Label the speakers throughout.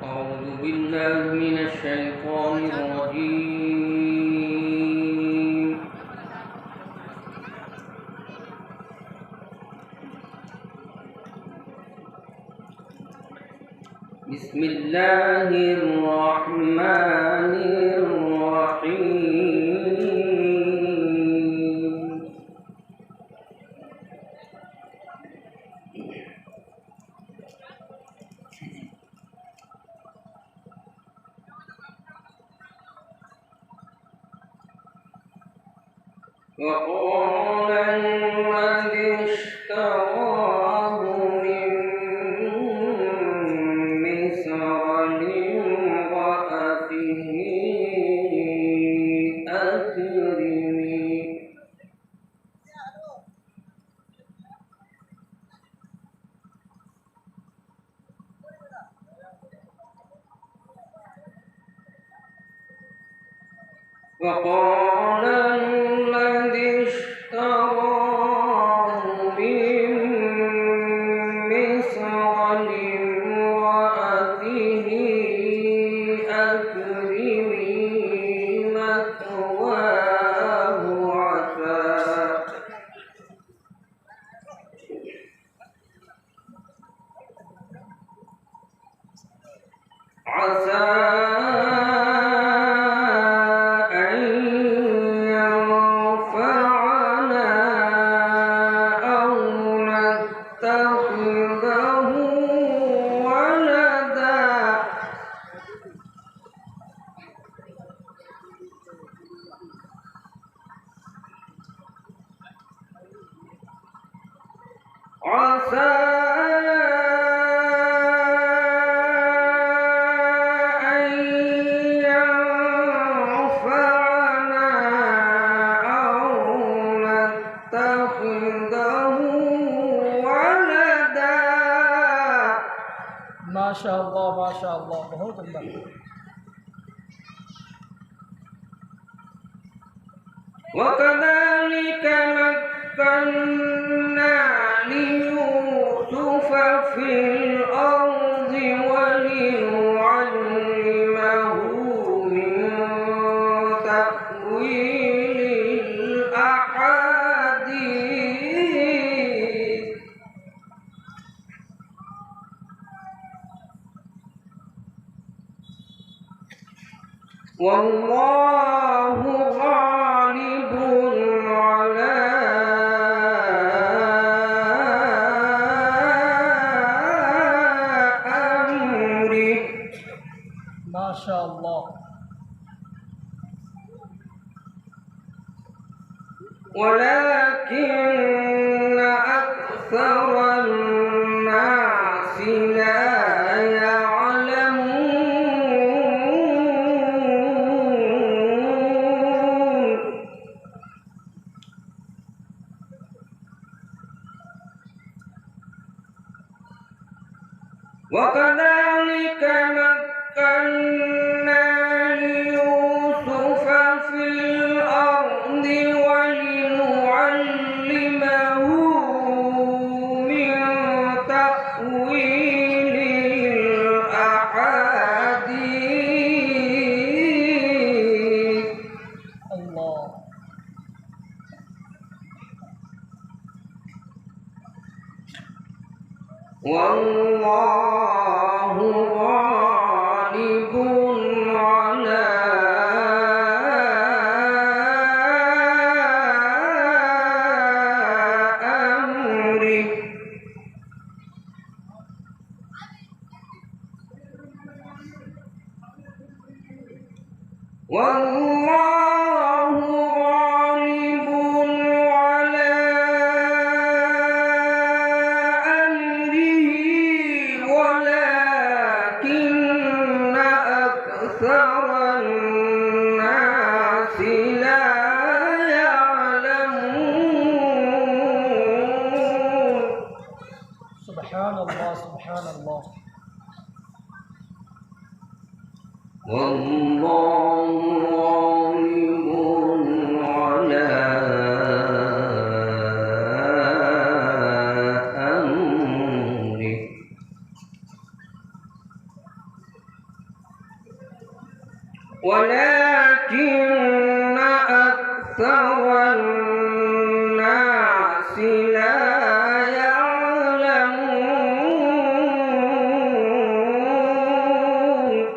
Speaker 1: أعوذ بالله من الشيطان الرجيم. بسم الله الرحمن الرحيم. وقال الذي اشتراه من مصر لامرأته أكرمي وقال الذي اشتراه من مصر لامرأته أكرمي مثواه عسى أن ينفعنا أو نتخذه ولدا.
Speaker 2: माशाअल्लाह माशाअल्लाह बहुत अल्लाह।
Speaker 1: وكذلك مكنا ليوسف في الأرض ولنعلمه من تأويل الأحاديث والله غالب على أمره
Speaker 2: माशाअल्लाह।
Speaker 1: ولكن أكثر الناس لا يعلمون. وكذلك مكنا ليوسف في الأرض ولنعلمه من تأويل الأحاديث
Speaker 2: الله
Speaker 1: والله غالب على أمره والله غالب على أمره ولكن أكثر الناس لا يعلمون.
Speaker 2: سبحان الله سبحان الله।
Speaker 1: والله غالب على أمره ولكن أكثر الناس لا يعلمون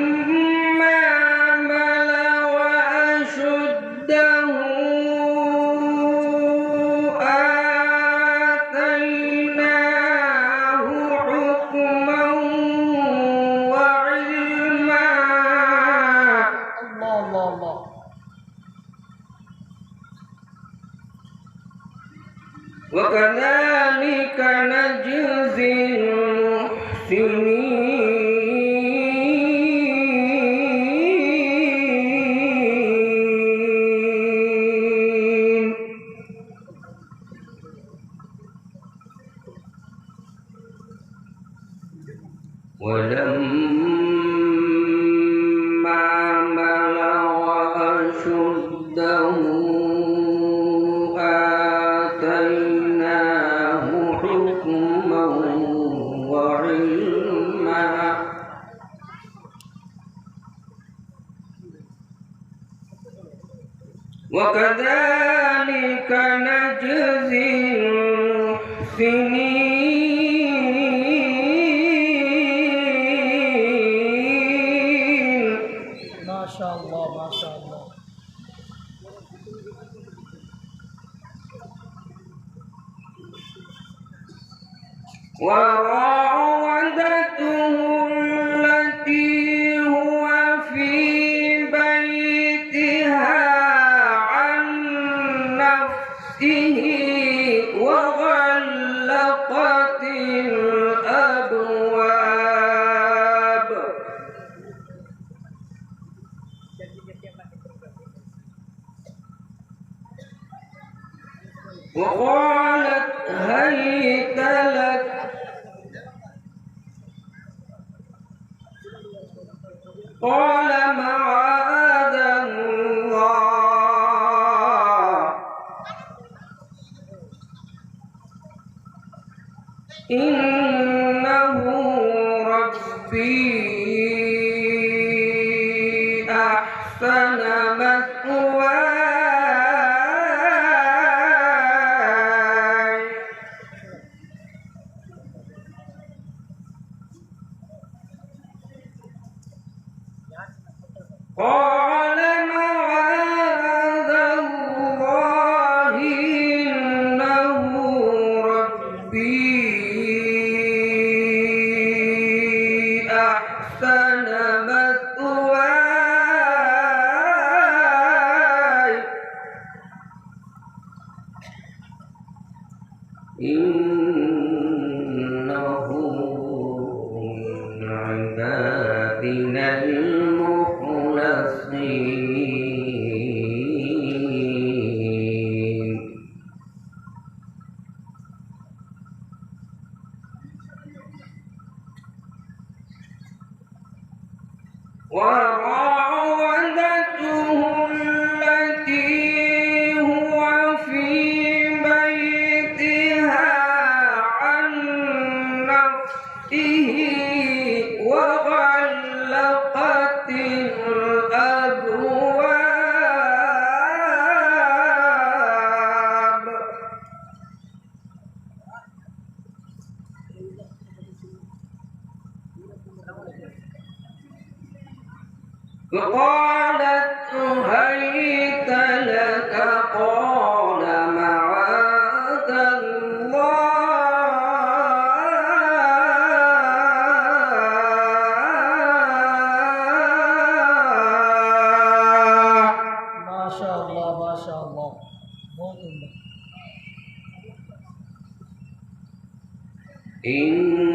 Speaker 1: ولما بلغ أشده آتيناه حكما وعلما
Speaker 2: الله الله الله.
Speaker 1: وكذلك نجزي المحسنين ولما بلغ أشده آتيناه حكما وعلما وكذلك نجزي المحسنين
Speaker 2: ما شاء الله ما شاء الله.
Speaker 1: وراودته التي هو في بيتها عن نفسه وغلقت الأبواب وقالت هيت لك قال معاذ الله إنه ربي أحسن مثواي قال معاذ الله إنه ربي أحسن مثواي إنه من عبادنا المخلصين وراودته التي هو في بيتها عن نفسه وغلقت الأبواب فقالت هيت لك قال معاذ الله
Speaker 2: ما شاء الله ما شاء الله. बहुत उम्दा.
Speaker 1: إن